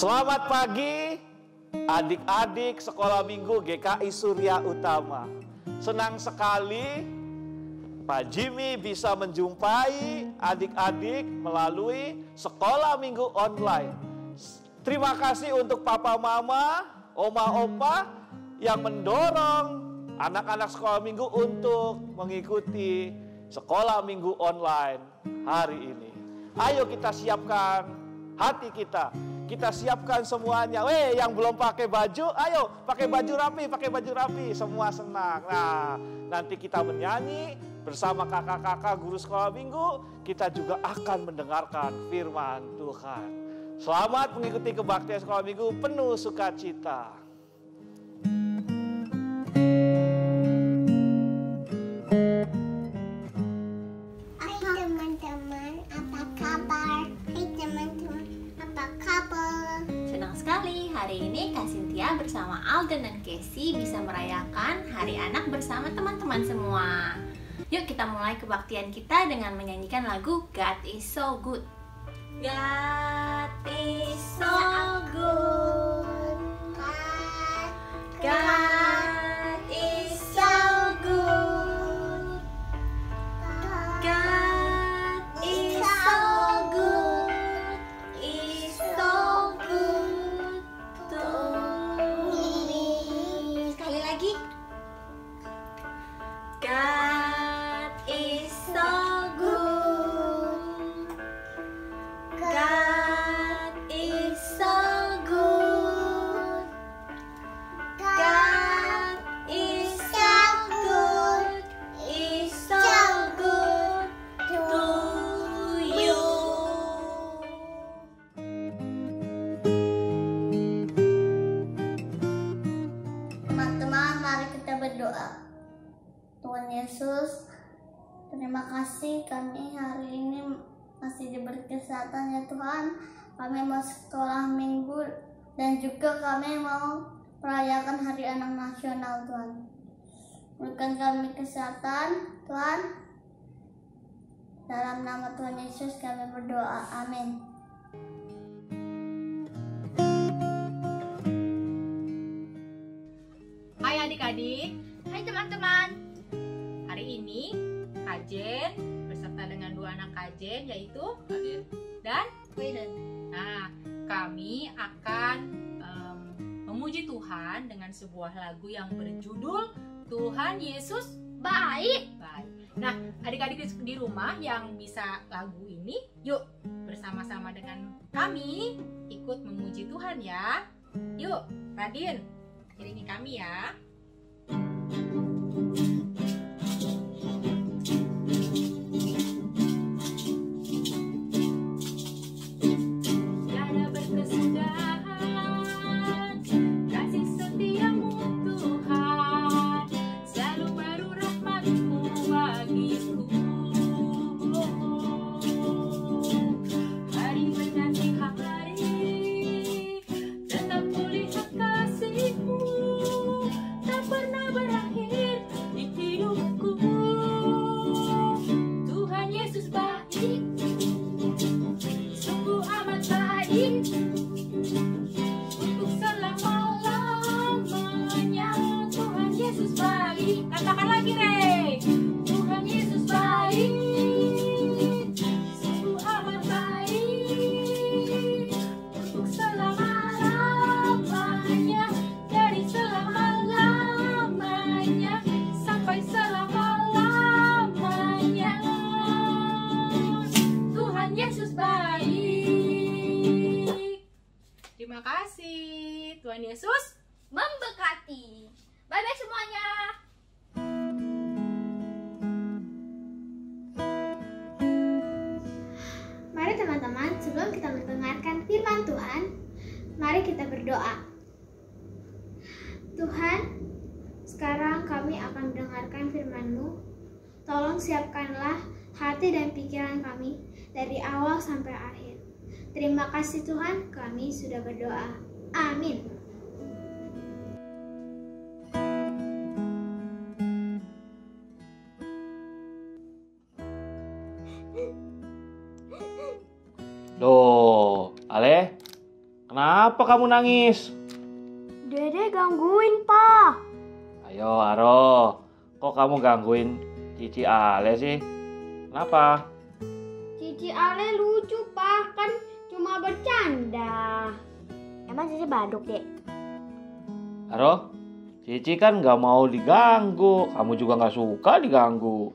Selamat pagi adik-adik sekolah minggu GKI Surya Utama. Senang sekali Pak Jimmy bisa menjumpai adik-adik melalui sekolah minggu online. Terima kasih untuk papa mama, oma opa yang mendorong anak-anak sekolah minggu untuk mengikuti sekolah minggu online hari ini. Ayo kita siapkan hati kita. Kita siapkan semuanya. Yang belum pakai baju, ayo pakai baju rapi, semua senang. Nah, nanti kita menyanyi bersama kakak-kakak guru sekolah minggu, kita juga akan mendengarkan firman Tuhan. Selamat mengikuti kebaktian sekolah minggu penuh sukacita. Hari ini Kak Cynthia bersama Alden dan Casey bisa merayakan Hari Anak bersama teman-teman semua. Yuk kita mulai kebaktian kita dengan menyanyikan lagu God is so good. God is so good. God is so good. God is so good. Is so good to me. Sekali lagi. God is so good. God is so good. God is so good. Is so good to you. Teman-teman, mari kita berdoa. Tuhan Yesus, terima kasih kami hari ini masih diberi kesehatan ya Tuhan. Kami mau sekolah minggu dan juga kami mau merayakan Hari Anak Nasional Tuhan. Berikan kami kesehatan Tuhan. Dalam nama Tuhan Yesus kami berdoa. Amin. Hai adik-adik, hai teman-teman. Hari ini Kak Jen beserta dengan dua anak Kak Jen, yaitu Adin dan Widen. Nah, kami akan memuji Tuhan dengan sebuah lagu yang berjudul Tuhan Yesus Baik. Nah, adik-adik di rumah yang bisa lagu ini, yuk bersama-sama dengan kami ikut memuji Tuhan ya. Yuk, Radin, iringi kami ya. Tiada berkesudahan kasih setiamu Tuhan, selalu baru rahmat-Mu bagiku. Hari menanti hari, tetap kulihat kasih-Mu, tak pernah berakhir di hidupku. Tuhan Yesus baik, sungguh amat baik, untuk selama-lamanya. Tuhan Yesus baik. Katakan lagi, Rey. Tuhan Yesus baik, sungguh amat baik, untuk selama-lamanya. Dari selama-lamanya sampai selama-lamanya. Tuhan Yesus baik. Terima kasih. Tuhan Yesus Memberkati. Bye-bye semuanya. Mari teman-teman, sebelum kita mendengarkan firman Tuhan, mari kita berdoa. Tuhan, sekarang kami akan mendengarkan firman-Mu. Tolong siapkanlah hati dan pikiran kami dari awal sampai akhir. Terima kasih Tuhan, kami sudah berdoa. Amin. Loh, Ale, kenapa Kenapa kamu nangis? Dede gangguin, Pa. Ayo Aro, kok kamu gangguin Cici Ale sih? Kenapa? Cici Ale lucu, Pa. Kan cuma bercanda. Emang Cici baduk, Dek? Aro, Cici kan gak mau diganggu. Kamu juga gak suka diganggu.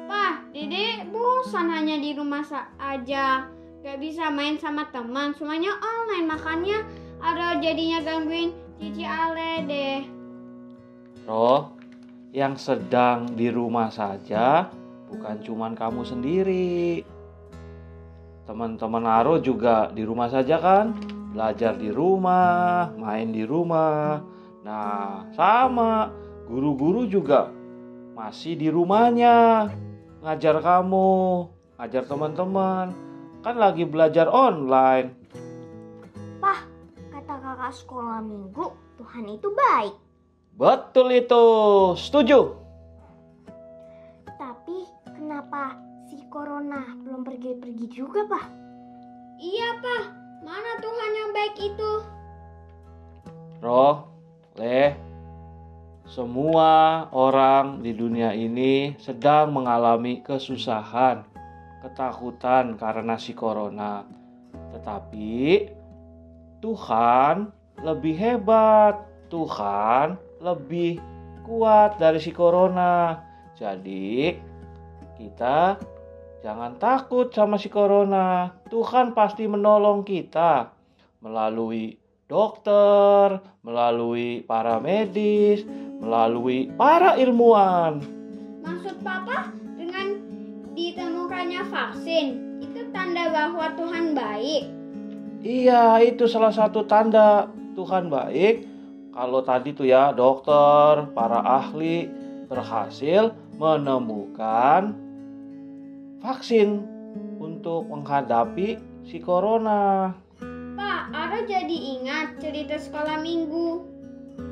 Pa, Dede bosan hanya di rumah aja. Gak bisa main sama teman. Semuanya online, makanya Aro jadinya gangguin Cici Ale deh. Roh, yang sedang di rumah saja bukan cuman kamu sendiri. Teman-teman Aro juga di rumah saja kan? Belajar di rumah, main di rumah. Nah, sama guru-guru juga masih di rumahnya. Ngajar kamu, ngajar teman-teman. Kan lagi belajar online. Pah, kata kakak sekolah minggu, Tuhan itu baik. Betul itu, setuju. Tapi kenapa si Corona belum pergi-pergi juga, Pak? Iya, Pak. Mana Tuhan yang baik itu? Roh, Leh, semua orang di dunia ini sedang mengalami kesusahan, ketakutan karena si Corona. Tetapi Tuhan lebih hebat. Tuhan lebih kuat dari si Corona. Jadi kita jangan takut sama si Corona. Tuhan pasti menolong kita melalui dokter, melalui para medis, melalui para ilmuwan. Maksud Papa dengan ditemukannya vaksin, itu tanda bahwa Tuhan baik? Iya, itu salah satu tanda Tuhan baik. Kalau tadi tuh ya, dokter, para ahli berhasil menemukan vaksin untuk menghadapi si Corona. Pak, Aro jadi ingat cerita sekolah minggu.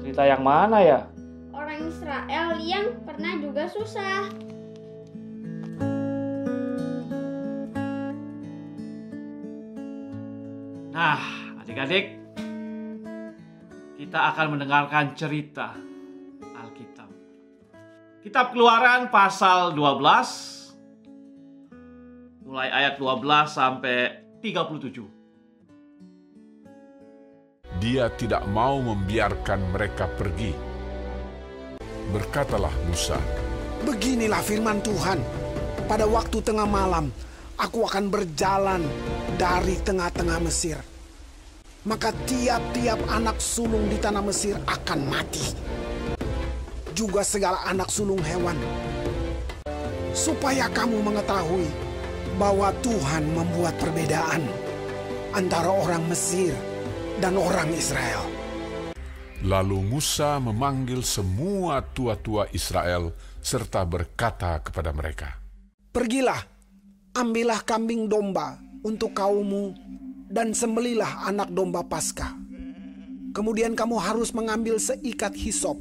Cerita yang mana ya? Orang Israel yang pernah juga susah. Nah, adik-adik, kita akan mendengarkan cerita Alkitab. Kitab Keluaran pasal 12, mulai ayat 12 sampai 37. Dia tidak mau membiarkan mereka pergi. Berkatalah Musa, "Beginilah firman Tuhan, pada waktu tengah malam, aku akan berjalan dari tengah-tengah Mesir. Maka tiap-tiap anak sulung di tanah Mesir akan mati. Juga segala anak sulung hewan. Supaya kamu mengetahui bahwa Tuhan membuat perbedaan antara orang Mesir dan orang Israel." Lalu Musa memanggil semua tua-tua Israel serta berkata kepada mereka, "Pergilah, ambillah kambing domba untuk kaummu dan sembelilah anak domba Paskah. Kemudian kamu harus mengambil seikat hisop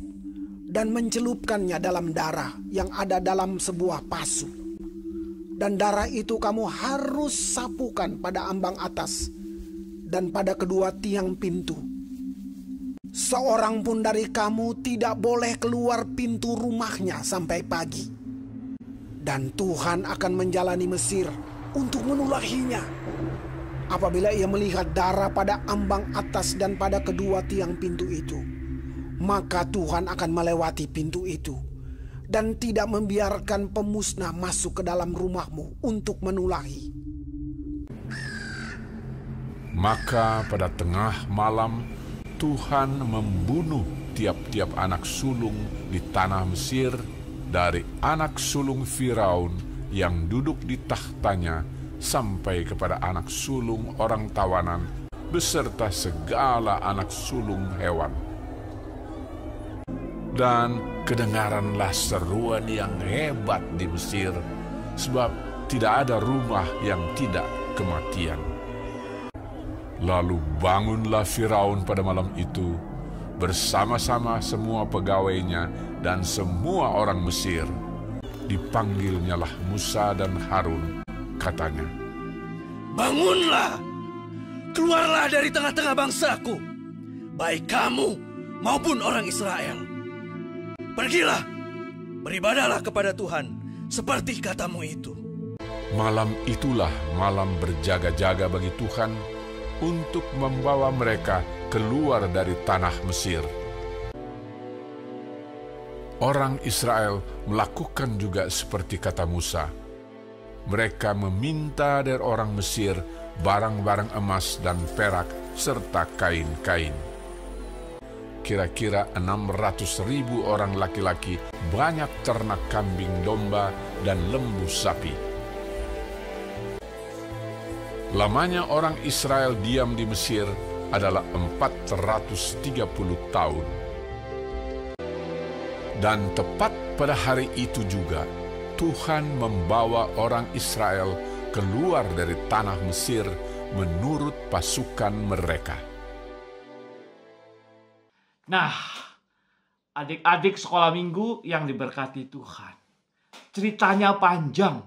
dan mencelupkannya dalam darah yang ada dalam sebuah pasu. Dan darah itu kamu harus sapukan pada ambang atas dan pada kedua tiang pintu. Seorang pun dari kamu tidak boleh keluar pintu rumahnya sampai pagi. Dan Tuhan akan menjalani Mesir untuk menulahinya. Apabila ia melihat darah pada ambang atas dan pada kedua tiang pintu itu, maka Tuhan akan melewati pintu itu dan tidak membiarkan pemusnah masuk ke dalam rumahmu untuk menulahi." Maka pada tengah malam Tuhan membunuh tiap-tiap anak sulung di tanah Mesir, dari anak sulung Firaun yang duduk di tahtanya sampai kepada anak sulung orang tawanan beserta segala anak sulung hewan. Dan kedengaranlah seruan yang hebat di Mesir, sebab tidak ada rumah yang tidak kematian. Lalu bangunlah Firaun pada malam itu bersama-sama semua pegawainya dan semua orang Mesir. Dipanggilnyalah Musa dan Harun, katanya, "Bangunlah, Keluarlah dari tengah-tengah bangsaku, baik kamu maupun orang Israel. Pergilah, beribadahlah kepada Tuhan, seperti katamu itu. Malam itulah malam berjaga-jaga bagi Tuhan untuk membawa mereka keluar dari tanah Mesir. Orang Israel melakukan juga seperti kata Musa. Mereka meminta dari orang Mesir barang-barang emas dan perak serta kain-kain. Kira-kira 600.000 orang laki-laki, banyak ternak kambing domba dan lembu sapi. Lamanya orang Israel diam di Mesir adalah 430 tahun. Dan tepat pada hari itu juga, Tuhan membawa orang Israel keluar dari tanah Mesir menurut pasukan mereka. Nah, adik-adik sekolah minggu yang diberkati Tuhan. Ceritanya panjang.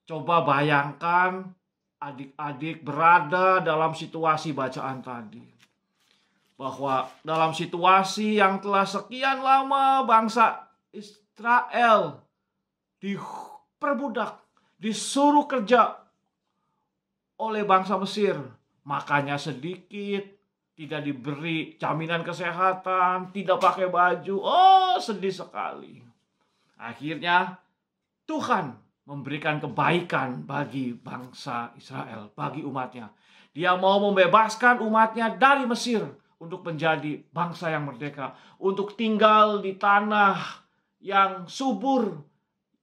Coba bayangkan adik-adik berada dalam situasi bacaan tadi. Bahwa dalam situasi yang telah sekian lama bangsa Israel diperbudak, disuruh kerja oleh bangsa Mesir. Makannya sedikit, tidak diberi jaminan kesehatan, tidak pakai baju. Oh, sedih sekali. Akhirnya Tuhan memberikan kebaikan bagi bangsa Israel, bagi umatnya. Dia mau membebaskan umatnya dari Mesir untuk menjadi bangsa yang merdeka, untuk tinggal di tanah yang subur,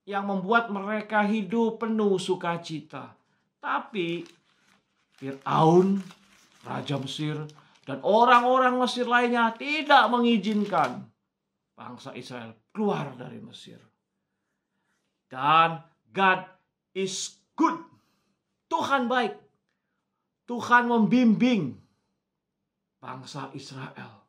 yang membuat mereka hidup penuh sukacita. Tapi Firaun, Raja Mesir, dan orang-orang Mesir lainnya tidak mengizinkan bangsa Israel keluar dari Mesir. Dan God is good. Tuhan baik. Tuhan membimbing bangsa Israel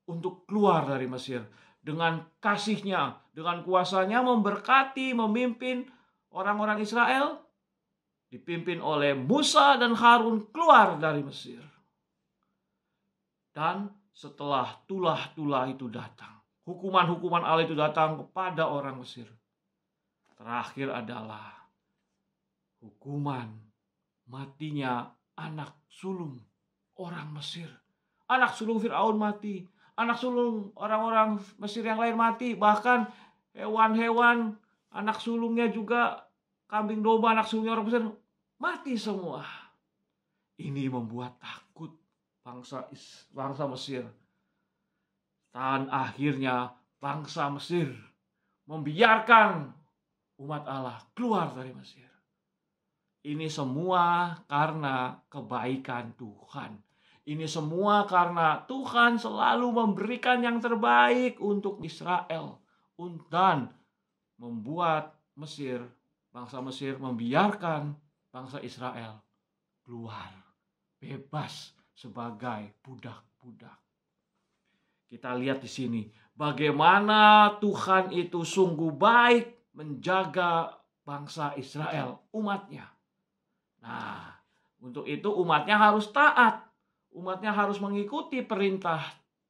untuk keluar dari Mesir. Dengan kasih-Nya, dengan kuasa-Nya memberkati, memimpin orang-orang Israel. Dipimpin oleh Musa dan Harun keluar dari Mesir. Dan setelah tulah-tulah itu datang, hukuman-hukuman Allah itu datang kepada orang Mesir. Terakhir adalah hukuman matinya anak sulung orang Mesir. Anak sulung Firaun mati. Anak sulung orang-orang Mesir yang lain mati. Bahkan hewan-hewan anak sulungnya juga, kambing domba anak sulungnya orang Mesir, mati semua. Ini membuat takut bangsa Mesir. Dan akhirnya bangsa Mesir membiarkan umat Allah keluar dari Mesir. Ini semua karena kebaikan Tuhan. Ini semua karena Tuhan selalu memberikan yang terbaik untuk Israel. Dan membuat Mesir, bangsa Mesir membiarkan bangsa Israel keluar. Bebas sebagai budak-budak. Kita lihat di sini bagaimana Tuhan itu sungguh baik menjaga bangsa Israel, umatnya. Nah, untuk itu umatnya harus taat. Umatnya harus mengikuti perintah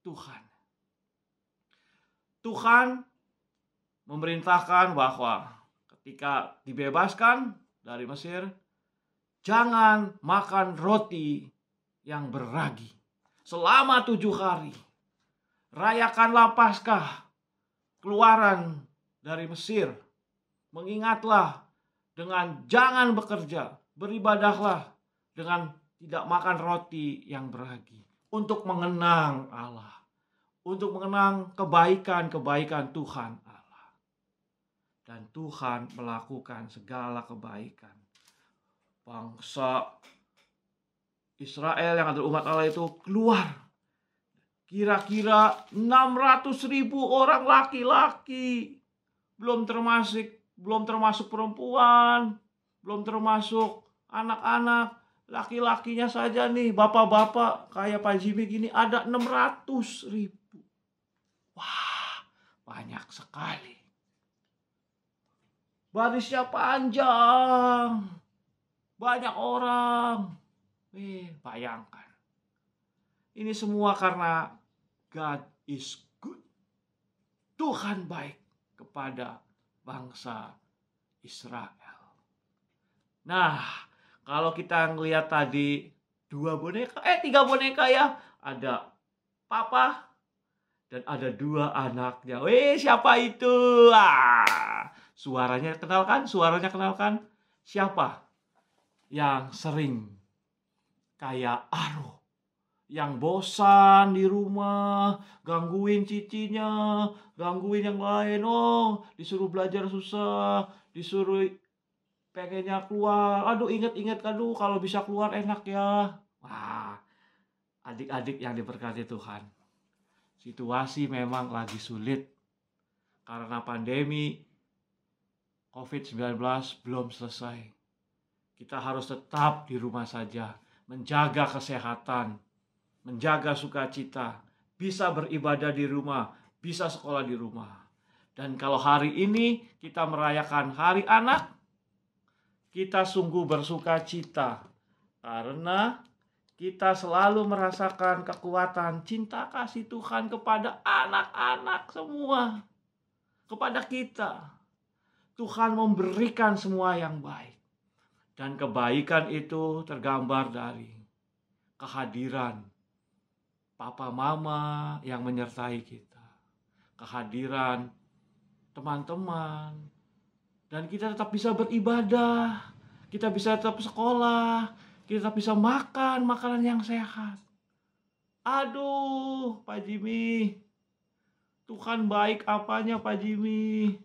Tuhan. Tuhan memerintahkan bahwa ketika dibebaskan dari Mesir, jangan makan roti yang beragi selama 7 hari. Rayakanlah Paskah, keluaran dari Mesir. Mengingatlah dengan jangan bekerja, beribadahlah dengan tidak makan roti yang beragi. Untuk mengenang Allah. Untuk mengenang kebaikan-kebaikan Tuhan Allah. Dan Tuhan melakukan segala kebaikan. Bangsa Israel yang adalah umat Allah itu keluar. Kira-kira 600.000 orang laki-laki. Belum termasuk perempuan, belum termasuk anak-anak, laki-lakinya saja nih, bapak-bapak kayak Pak Jimmy gini ada 600.000. Wah, banyak sekali. Barisnya panjang, banyak orang. Bayangkan. Ini semua karena God is good. Tuhan baik kepada bangsa Israel. Nah, kalau kita ngelihat tadi 3 boneka ya. Ada papa dan ada 2 anaknya. Siapa itu? Suaranya kenal kan? Siapa yang sering kayak Aro, yang bosan di rumah, gangguin cicinya, gangguin yang lain. Disuruh belajar susah, disuruh pengennya keluar. Ingat, kalau bisa keluar enak ya. Adik-adik yang diberkati Tuhan, situasi memang lagi sulit karena pandemi COVID-19 belum selesai. Kita harus tetap di rumah saja, menjaga kesehatan, menjaga sukacita, bisa beribadah di rumah, bisa sekolah di rumah. Dan kalau hari ini kita merayakan Hari Anak, kita sungguh bersuka cita karena kita selalu merasakan kekuatan cinta kasih Tuhan kepada anak-anak semua, kepada kita. Tuhan memberikan semua yang baik. Dan kebaikan itu tergambar dari kehadiran papa mama yang menyertai kita, kehadiran teman-teman, dan kita tetap bisa beribadah, kita bisa tetap sekolah, kita bisa makan makanan yang sehat. Pak Jimmy, Tuhan baik apanya Pak Jimmy?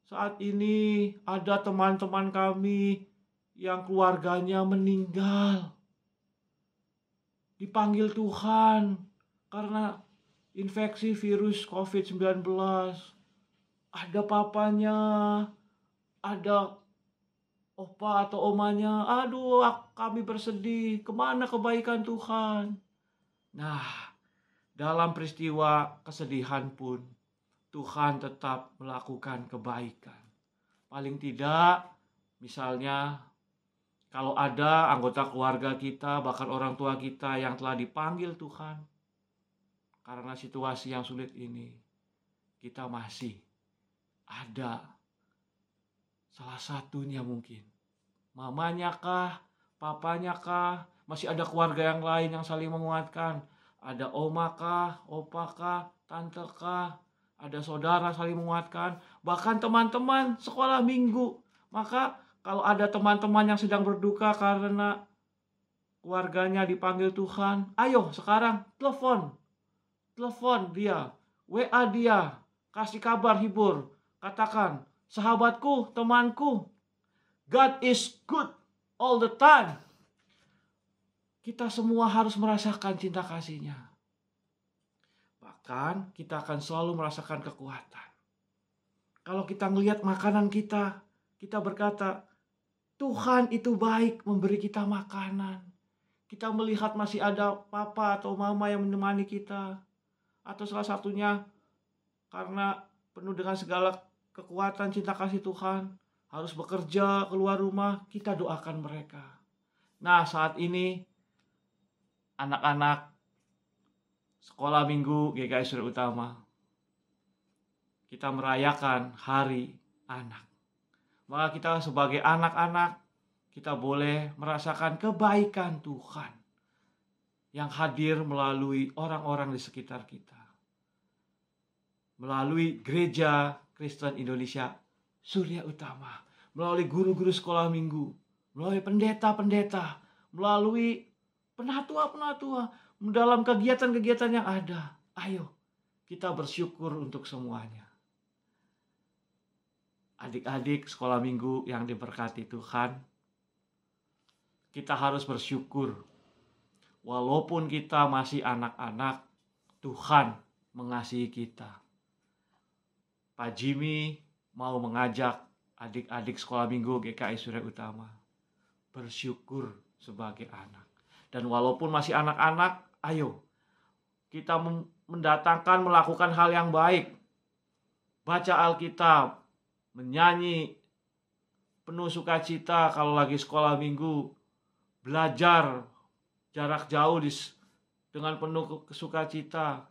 Saat ini ada teman-teman kami yang keluarganya meninggal. Dipanggil Tuhan karena infeksi virus COVID-19. Ada papanya, ada opa atau omanya. Kami bersedih. Kemana kebaikan Tuhan? Nah, dalam peristiwa kesedihan pun Tuhan tetap melakukan kebaikan. Paling tidak, misalnya kalau ada anggota keluarga kita, bahkan orang tua kita yang telah dipanggil Tuhan karena situasi yang sulit ini, kita masih ada salah satunya mungkin. Mamanya kah? Papanya kah? Masih ada keluarga yang lain yang saling menguatkan. Ada oma kah? Opa kah? Tante kah? Ada saudara saling menguatkan. Bahkan teman-teman sekolah minggu. Maka kalau ada teman-teman yang sedang berduka karena keluarganya dipanggil Tuhan, ayo sekarang telepon dia, WA dia, kasih kabar hibur, katakan, sahabatku, temanku, God is good all the time. Kita semua harus merasakan cinta kasih-Nya. Bahkan kita akan selalu merasakan kekuatan. Kalau kita melihat makanan kita berkata, Tuhan itu baik memberi kita makanan. Kita melihat masih ada papa atau mama yang menemani kita. Atau salah satunya karena penuh dengan segala kekuatan cinta kasih Tuhan, harus bekerja, keluar rumah, kita doakan mereka. Nah, saat ini anak-anak sekolah minggu GKI Surya Utama, kita merayakan Hari Anak. Maka kita sebagai anak-anak, kita boleh merasakan kebaikan Tuhan yang hadir melalui orang-orang di sekitar kita. Melalui Gereja Kristen Indonesia Surya Utama. Melalui guru-guru sekolah minggu. Melalui pendeta-pendeta. Melalui penatua-penatua. Dalam kegiatan-kegiatan yang ada. Ayo, kita bersyukur untuk semuanya. Adik-adik sekolah minggu yang diberkati Tuhan, kita harus bersyukur. Walaupun kita masih anak-anak, Tuhan mengasihi kita. Pak Jimmy mau mengajak adik-adik sekolah minggu GKI Surya Utama bersyukur sebagai anak. Dan walaupun masih anak-anak, ayo kita mendatangkan, melakukan hal yang baik. Baca Alkitab, menyanyi penuh sukacita kalau lagi sekolah minggu. belajar jarak jauh dengan penuh sukacita,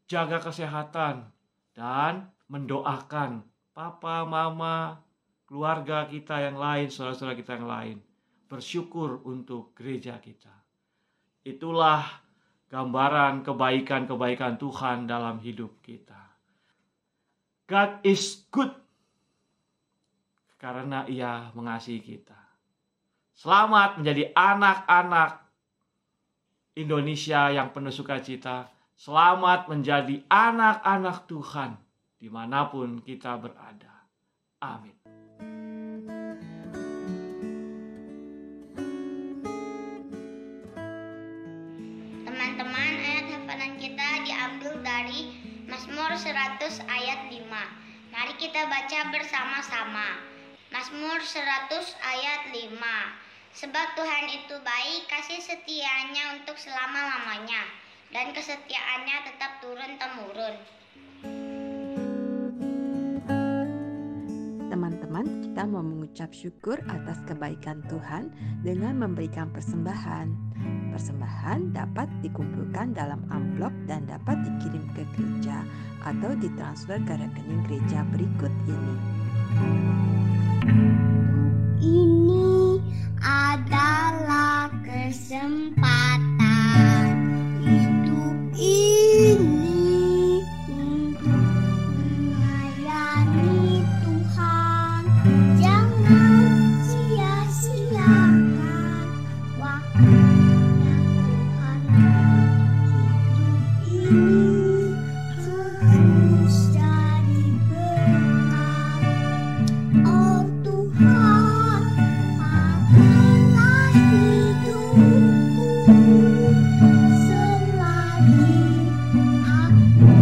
jaga kesehatan, dan mendoakan papa, mama, keluarga kita yang lain, saudara-saudara kita yang lain. Bersyukur untuk gereja kita. Itulah gambaran kebaikan-kebaikan Tuhan dalam hidup kita. God is good karena Ia mengasihi kita. Selamat menjadi anak-anak Indonesia yang penuh sukacita. Selamat menjadi anak-anak Tuhan dimanapun kita berada. Amin. Teman-teman, ayat hafalan kita diambil dari Mazmur 100 ayat 5. Mari kita baca bersama-sama. Mazmur 100 ayat 5. Sebab Tuhan itu baik, kasih setianya untuk selama-lamanya, dan kesetiaannya tetap turun-temurun. Teman-teman, kita mau mengucap syukur atas kebaikan Tuhan dengan memberikan persembahan. Persembahan dapat dikumpulkan dalam amplop dan dapat dikirim ke gereja atau ditransfer ke rekening gereja berikut ini. Ini adalah kesempatan hidup ini untuk melayani Tuhan. Jangan sia-siakan waktu yang Tuhan beri. Hidup ini terus jadi berkat. Oh Tuhan, pakailah hidupku selagi aku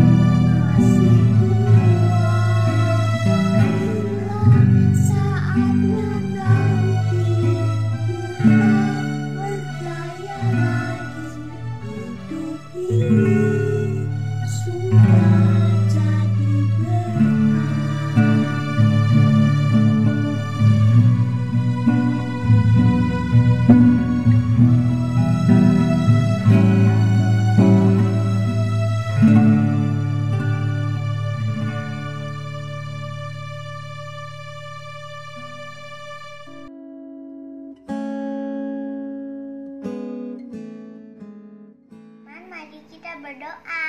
masih kuat. Bila saatnya nanti Tuhan berdaya lagi, hidup ini sudah jadi berkat. Mari kita berdoa.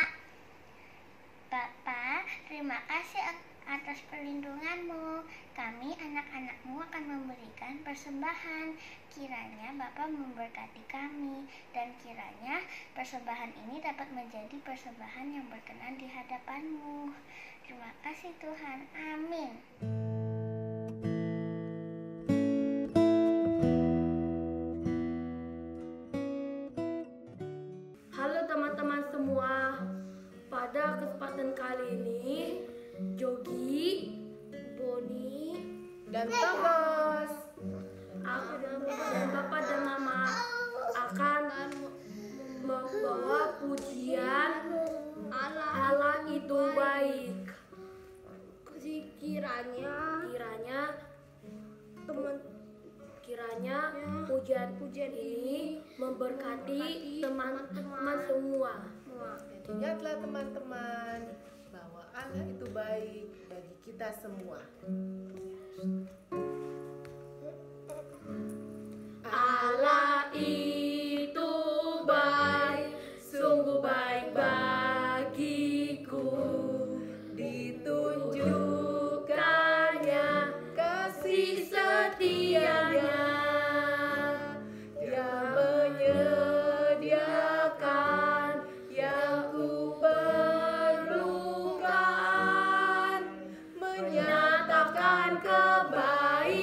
Bapa, terima kasih atas perlindungan-Mu. Kami anak-anak-Mu akan memberikan persembahan. Kiranya Bapa memberkati kami, dan kiranya persembahan ini dapat menjadi persembahan yang berkenan di hadapan-Mu. Terima kasih Tuhan. Amin. Halo teman-teman semua, pada kesempatan kali ini Jogi, Boni, dan Thomas, aku dan Bapak dan Mama akan membawa pujian Allah itu baik. Kiranya pujian ini memberkati teman-teman semua. Ingatlah teman-teman bahwa Allah itu baik bagi kita semua. Allah itu baik, sungguh baik bagiku. Ditunjukkannya kasih setianya. Dia menyediakan yang ku perlukan, menyatakan kebaikan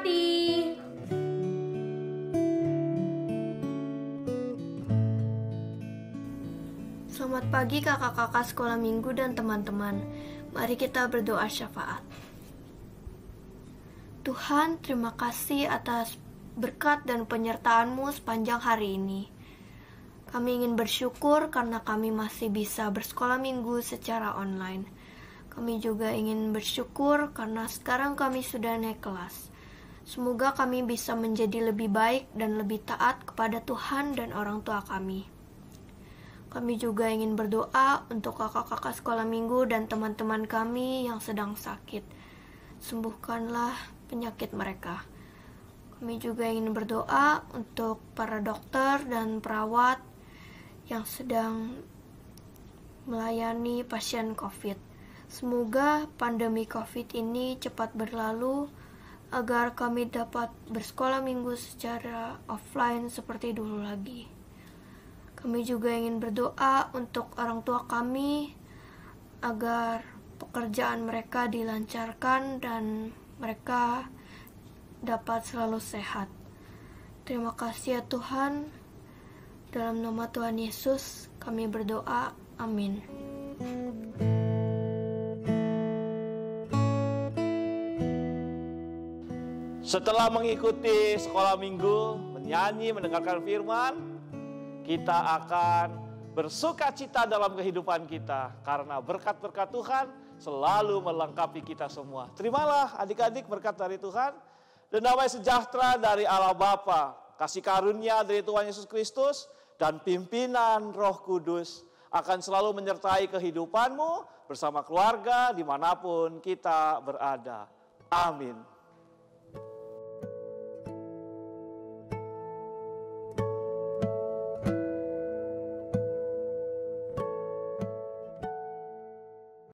diberkati. Selamat pagi kakak-kakak sekolah minggu dan teman-teman. Mari kita berdoa syafaat. Tuhan, terima kasih atas berkat dan penyertaan-Mu sepanjang hari ini. Kami ingin bersyukur karena kami masih bisa bersekolah minggu secara online. Kami juga ingin bersyukur karena sekarang kami sudah naik kelas. Semoga kami bisa menjadi lebih baik dan lebih taat kepada Tuhan dan orang tua kami. Kami juga ingin berdoa untuk kakak-kakak sekolah minggu dan teman-teman kami yang sedang sakit. Sembuhkanlah penyakit mereka. Kami juga ingin berdoa untuk para dokter dan perawat yang sedang melayani pasien COVID. Semoga pandemi COVID ini cepat berlalu agar kami dapat bersekolah minggu secara offline seperti dulu lagi. Kami juga ingin berdoa untuk orang tua kami agar pekerjaan mereka dilancarkan dan mereka dapat selalu sehat. Terima kasih ya Tuhan. Dalam nama Tuhan Yesus kami berdoa. Amin. Setelah mengikuti sekolah minggu, menyanyi, mendengarkan firman, kita akan bersuka cita dalam kehidupan kita karena berkat-berkat Tuhan selalu melengkapi kita semua. Terimalah adik-adik berkat dari Tuhan dan damai sejahtera dari Allah Bapa, kasih karunia dari Tuhan Yesus Kristus dan pimpinan Roh Kudus akan selalu menyertai kehidupanmu bersama keluarga dimanapun kita berada. Amin.